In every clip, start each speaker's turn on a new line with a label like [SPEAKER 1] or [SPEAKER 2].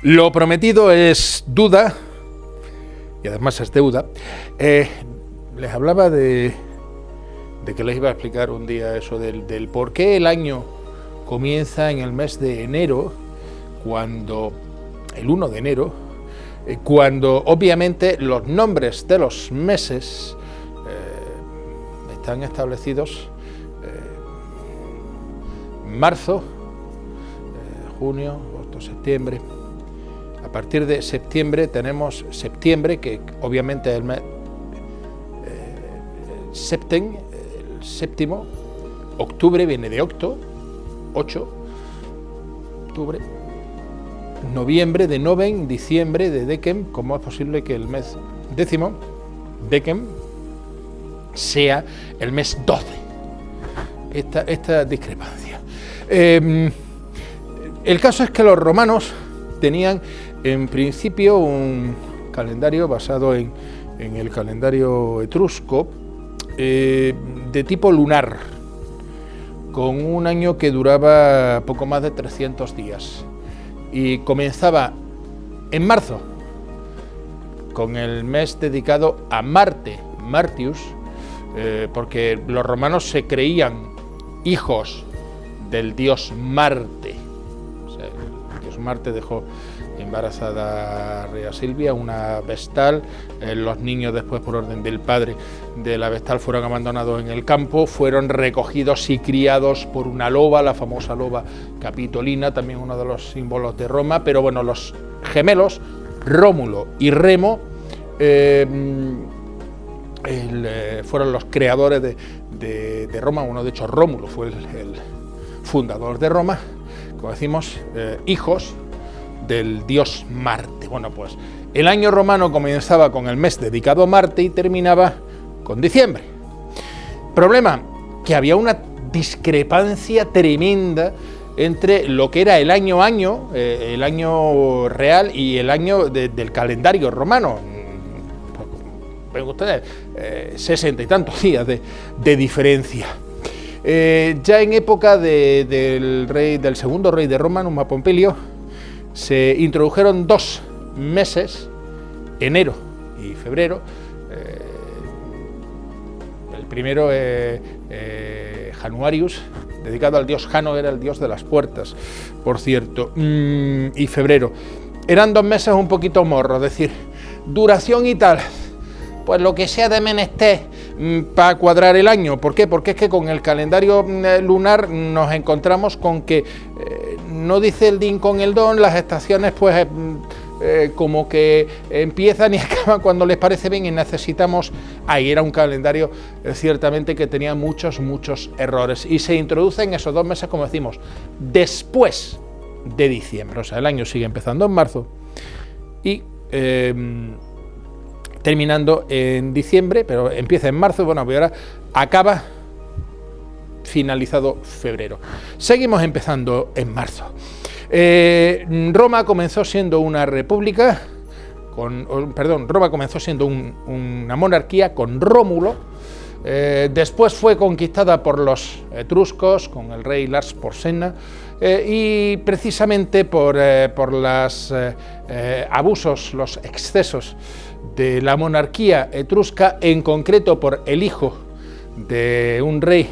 [SPEAKER 1] Lo prometido es duda, y además es deuda. Les hablaba de que les iba a explicar un día eso del por qué el año comienza en el mes de enero, el 1 de enero, cuando obviamente los nombres de los meses están establecidos marzo, junio, agosto, septiembre. A partir de septiembre tenemos septiembre, que obviamente es el mes septem, el séptimo. Octubre viene de octo, 8, octubre. Noviembre de noven, diciembre de decem. ¿Cómo es posible que el mes décimo, decem, sea el mes 12? Esta discrepancia. El caso es que los romanos tenían en principio un calendario basado en el calendario etrusco de tipo lunar, con un año que duraba poco más de 300 días y comenzaba en marzo con el mes dedicado a Marte, Martius, porque los romanos se creían hijos del dios Marte. O sea, el dios Marte dejó embarazada a Rea Silvia, una vestal. Los niños después, por orden del padre de la vestal, fueron abandonados en el campo, fueron recogidos y criados por una loba, la famosa loba capitolina, también uno de los símbolos de Roma. Pero bueno, los gemelos Rómulo y Remo fueron los creadores de Roma. Uno, de hecho, Rómulo fue el fundador de Roma, como decimos, hijos del dios Marte. Bueno, pues el año romano comenzaba con el mes dedicado a Marte y terminaba con diciembre. Problema, que había una discrepancia tremenda entre lo que era el año real y el año del calendario romano. Ven ustedes, 60 y tantos días de diferencia. Ya en época del segundo rey de Roma, Numa Pompilio, se introdujeron 2 meses, enero y febrero. El primero, Januarius, dedicado al dios Jano, era el dios de las puertas, por cierto, y febrero. Eran 2 meses un poquito morros, es decir, duración y tal, pues lo que sea de menester para cuadrar el año. ¿Por qué? Porque es que con el calendario lunar nos encontramos con que no dice el din con el don, las estaciones pues como que empiezan y acaban cuando les parece bien, y necesitamos... Ahí era un calendario ciertamente que tenía muchos errores, y se introducen esos 2 meses, como decimos, después de diciembre. O sea, el año sigue empezando en marzo y terminando en diciembre, pero empieza en marzo. Bueno, pues ahora acaba finalizado febrero. Seguimos empezando en marzo. Roma comenzó siendo una república, Roma comenzó siendo una monarquía con Rómulo. Después fue conquistada por los etruscos con el rey Lars Porsena, y precisamente por los abusos, los excesos de la monarquía etrusca, en concreto por el hijo de un rey,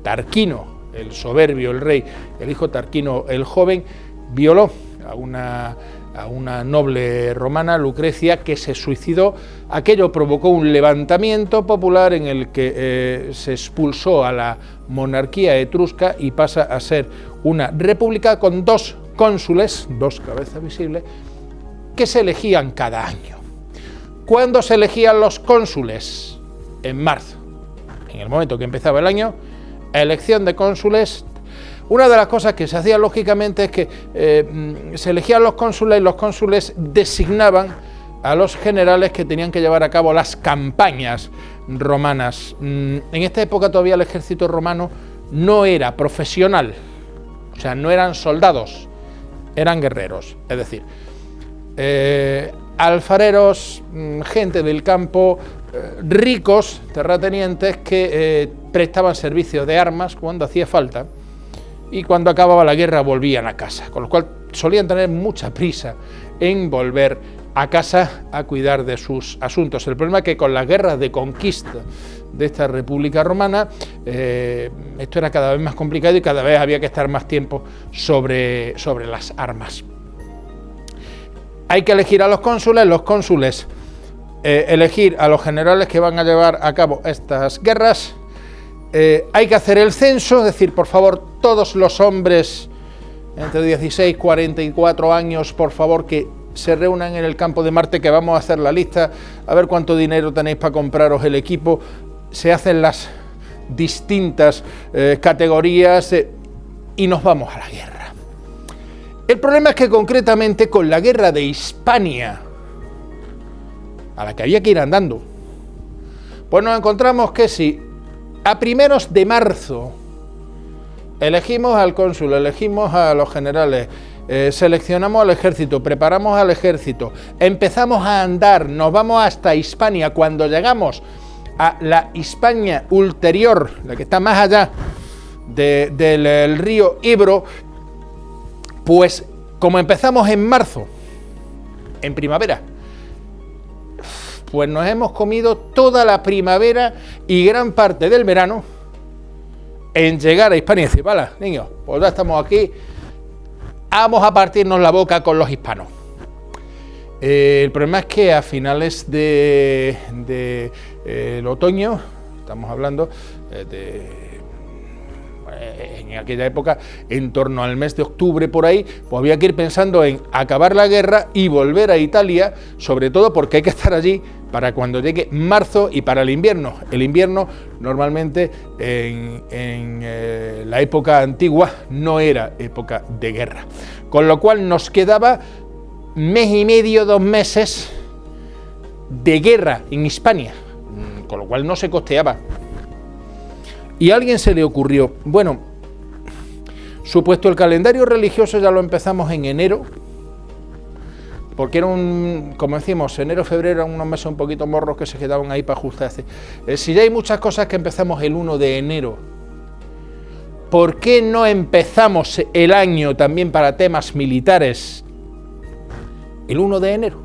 [SPEAKER 1] Tarquino el soberbio, el hijo Tarquino el joven, violó a una noble romana, Lucrecia, que se suicidó. Aquello provocó un levantamiento popular en el que se expulsó a la monarquía etrusca y pasa a ser una república con 2 cónsules, 2 cabezas visibles, que se elegían cada año. ¿Cuándo se elegían los cónsules? En marzo. En el momento que empezaba el año, elección de cónsules. Una de las cosas que se hacía lógicamente es que se elegían los cónsules, y los cónsules designaban a los generales que tenían que llevar a cabo las campañas romanas. En esta época todavía el ejército romano no era profesional, o sea, no eran soldados, eran guerreros, es decir, alfareros, gente del campo, ricos terratenientes que prestaban servicio de armas cuando hacía falta y cuando acababa la guerra volvían a casa, con lo cual solían tener mucha prisa en volver a casa a cuidar de sus asuntos. El problema es que con las guerras de conquista de esta República Romana esto era cada vez más complicado y cada vez había que estar más tiempo sobre las armas. Hay que elegir a los cónsules elegir a los generales que van a llevar a cabo estas guerras. Hay que hacer el censo, es decir, por favor, todos los hombres entre 16 y 44 años, por favor, que se reúnan en el campo de Marte, que vamos a hacer la lista, a ver cuánto dinero tenéis para compraros el equipo. Se hacen las distintas categorías y nos vamos a la guerra. El problema es que concretamente con la guerra de Hispania, a la que había que ir andando, pues nos encontramos que si a primeros de marzo elegimos al cónsul, elegimos a los generales, seleccionamos al ejército, preparamos al ejército, empezamos a andar, nos vamos hasta Hispania, cuando llegamos a la Hispania ulterior, la que está más allá del río Ebro, pues como empezamos en marzo, en primavera, pues nos hemos comido toda la primavera y gran parte del verano en llegar a Hispania y decir, vale, niños, pues ya estamos aquí, vamos a partirnos la boca con los hispanos. El problema es que a finales del otoño, estamos hablando en aquella época, en torno al mes de octubre por ahí, pues había que ir pensando en acabar la guerra y volver a Italia, sobre todo porque hay que estar allí para cuando llegue marzo y para el invierno. El invierno normalmente en la época antigua no era época de guerra, con lo cual nos quedaba mes y medio, 2 meses de guerra en Hispania, con lo cual no se costeaba. Y a alguien se le ocurrió, bueno, supuesto el calendario religioso ya lo empezamos en enero, porque era como decimos, enero, febrero, eran unos meses un poquito morros que se quedaban ahí para ajustarse. Si ya hay muchas cosas que empezamos el 1 de enero, ¿por qué no empezamos el año también para temas militares el 1 de enero?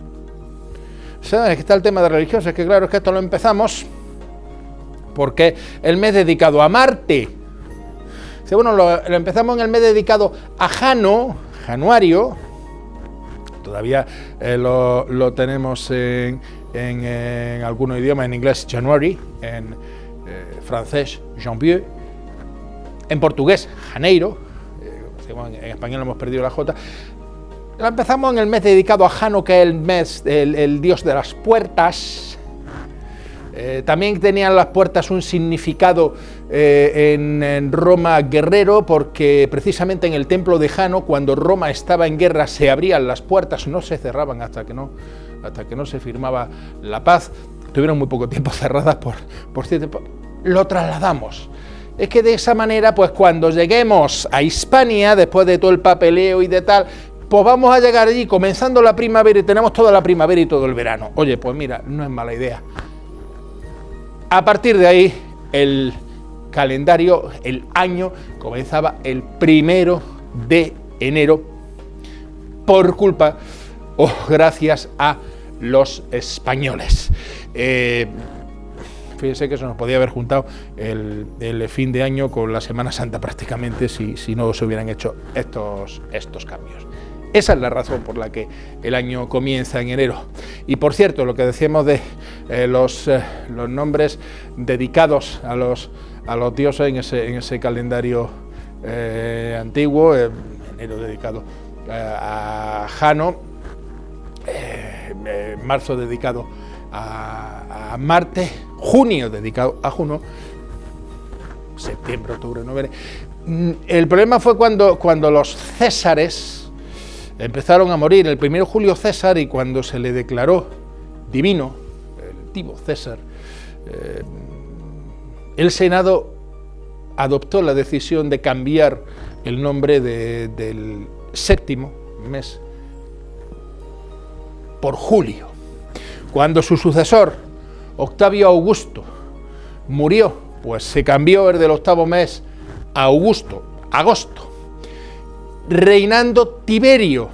[SPEAKER 1] ¿Sabes? Que está el tema de religiosos, es que claro, es que esto lo empezamos porque el mes dedicado a Marte. Bueno, lo empezamos en el mes dedicado a Jano, Januario, todavía lo tenemos en algunos idiomas, en inglés January, en francés Janvier, en portugués Janeiro, en español hemos perdido la J. Lo empezamos en el mes dedicado a Jano, que es el mes, el dios de las puertas. También tenían las puertas un significado en Roma guerrero, porque precisamente en el templo de Jano, cuando Roma estaba en guerra, se abrían las puertas, no se cerraban hasta que no se firmaba la paz. Tuvieron muy poco tiempo cerradas por cierto. Lo trasladamos. Es que de esa manera, pues cuando lleguemos a Hispania, después de todo el papeleo y de tal, pues vamos a llegar allí comenzando la primavera y tenemos toda la primavera y todo el verano. Oye, pues mira, no es mala idea. A partir de ahí, el calendario, el año, comenzaba el 1 de enero por culpa o gracias a los españoles. Fíjense que se nos podía haber juntado el fin de año con la Semana Santa prácticamente si no se hubieran hecho estos cambios. Esa es la razón por la que el año comienza en enero. Y por cierto, lo que decíamos de los nombres dedicados a los dioses en ese calendario antiguo, enero dedicado a Jano, marzo dedicado a Marte, junio dedicado a Juno, septiembre, octubre, noviembre. El problema fue cuando los Césares empezaron a morir. El 1 de Julio César, y cuando se le declaró divino, el divo César, el Senado adoptó la decisión de cambiar el nombre del séptimo mes por Julio. Cuando su sucesor, Octavio Augusto murió, pues se cambió el del octavo mes a Augusto, agosto. Reinando Tiberio,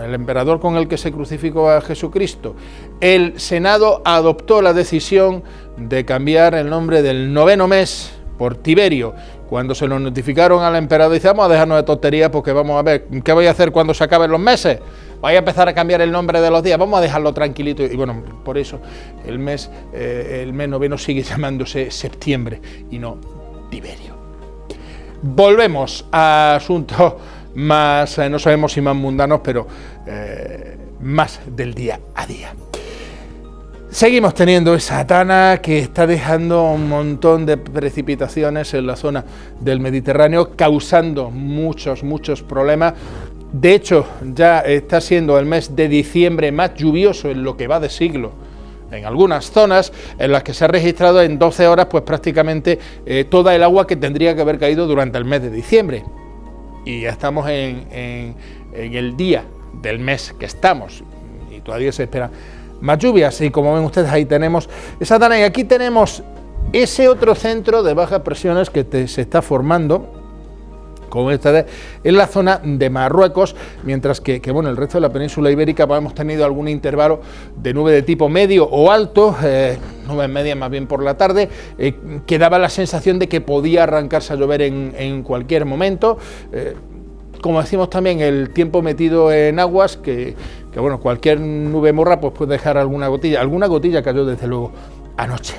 [SPEAKER 1] el emperador con el que se crucificó a Jesucristo. El Senado adoptó la decisión de cambiar el nombre del noveno mes por Tiberio. Cuando se lo notificaron al emperador, dice, vamos a dejarnos de tonterías porque vamos a ver, ¿qué voy a hacer cuando se acaben los meses? Voy a empezar a cambiar el nombre de los días, vamos a dejarlo tranquilito. Y bueno, por eso el mes noveno sigue llamándose septiembre y no Tiberio. Volvemos a asuntos más, no sabemos si más mundanos, pero más del día a día. Seguimos teniendo esa tana que está dejando un montón de precipitaciones en la zona del Mediterráneo, causando muchos problemas. De hecho, ya está siendo el mes de diciembre más lluvioso en lo que va de siglo. En algunas zonas en las que se ha registrado en 12 horas, pues prácticamente toda el agua que tendría que haber caído durante el mes de diciembre. Y ya estamos en el día del mes que estamos y todavía se esperan más lluvias. Y como ven ustedes, ahí tenemos esa zona. Y aquí tenemos ese otro centro de bajas presiones que se está formando, como ustedes, en la zona de Marruecos, mientras que bueno, el resto de la península ibérica pues, hemos tenido algún intervalo de nube de tipo medio o alto, nubes medias más bien por la tarde, que daba la sensación de que podía arrancarse a llover en cualquier momento. Como decimos también, el tiempo metido en aguas, que bueno, cualquier nube morra pues puede dejar alguna gotilla cayó desde luego anoche.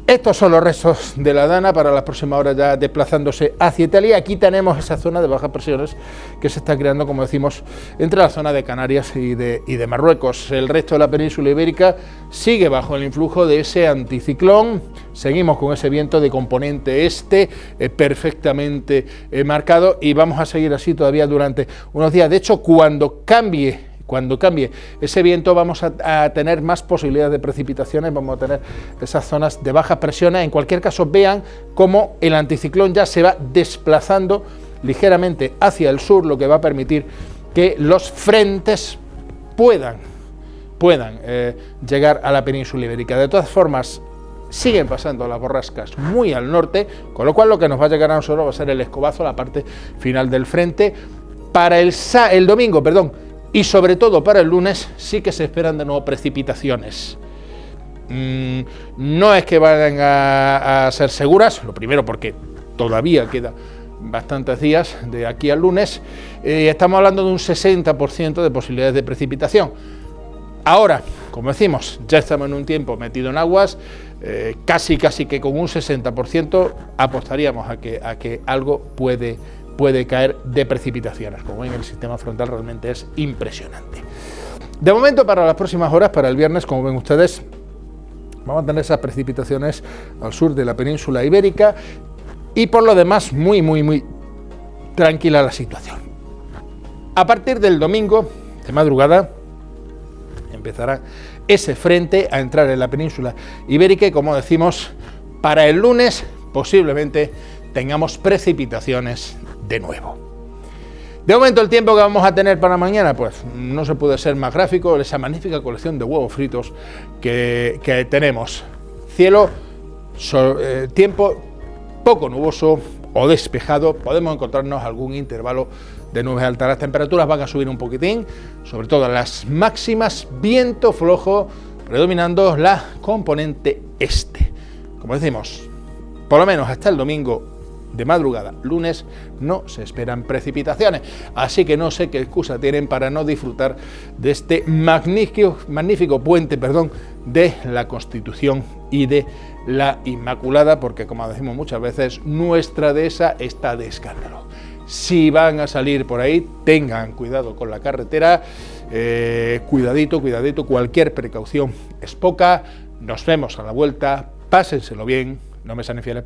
[SPEAKER 1] Estos son los restos de la Dana para las próximas horas ya desplazándose hacia Italia. Aquí tenemos esa zona de bajas presiones que se está creando, como decimos, entre la zona de Canarias y de Marruecos. El resto de la península ibérica sigue bajo el influjo de ese anticiclón. Seguimos con ese viento de componente este perfectamente marcado y vamos a seguir así todavía durante unos días. De hecho, cuando cambie ese viento vamos a tener más posibilidades de precipitaciones, vamos a tener esas zonas de bajas presiones. En cualquier caso, vean cómo el anticiclón ya se va desplazando ligeramente hacia el sur, lo que va a permitir que los frentes puedan llegar a la península ibérica. De todas formas, siguen pasando las borrascas muy al norte, con lo cual lo que nos va a llegar a nosotros va a ser el escobazo, la parte final del frente. Para el domingo, y sobre todo para el lunes sí que se esperan de nuevo precipitaciones. No es que vayan a ser seguras, lo primero porque todavía queda bastantes días de aquí al lunes, estamos hablando de un 60% de posibilidades de precipitación. Ahora, como decimos, ya estamos en un tiempo metido en aguas, casi que con un 60% apostaríamos a que algo puede caer de precipitaciones. Como ven, el sistema frontal realmente es impresionante. De momento, para las próximas horas, para el viernes, como ven ustedes, vamos a tener esas precipitaciones al sur de la península ibérica y por lo demás muy tranquila la situación. A partir del domingo de madrugada empezará ese frente a entrar en la península ibérica y, como decimos, para el lunes posiblemente tengamos precipitaciones de nuevo. De momento, el tiempo que vamos a tener para mañana, pues no se puede ser más gráfico, esa magnífica colección de huevos fritos que tenemos. Cielo, tiempo poco nuboso o despejado, podemos encontrarnos algún intervalo de nubes altas. Las temperaturas van a subir un poquitín, sobre todo las máximas, viento flojo, predominando la componente este. Como decimos, por lo menos hasta el domingo de madrugada, lunes, no se esperan precipitaciones, así que no sé qué excusa tienen para no disfrutar de este magnífico puente, de la Constitución y de la Inmaculada, porque como decimos muchas veces, nuestra dehesa está de escándalo. Si van a salir por ahí, tengan cuidado con la carretera, cuidadito, cualquier precaución es poca. Nos vemos a la vuelta, pásenselo bien, no me sean infieles.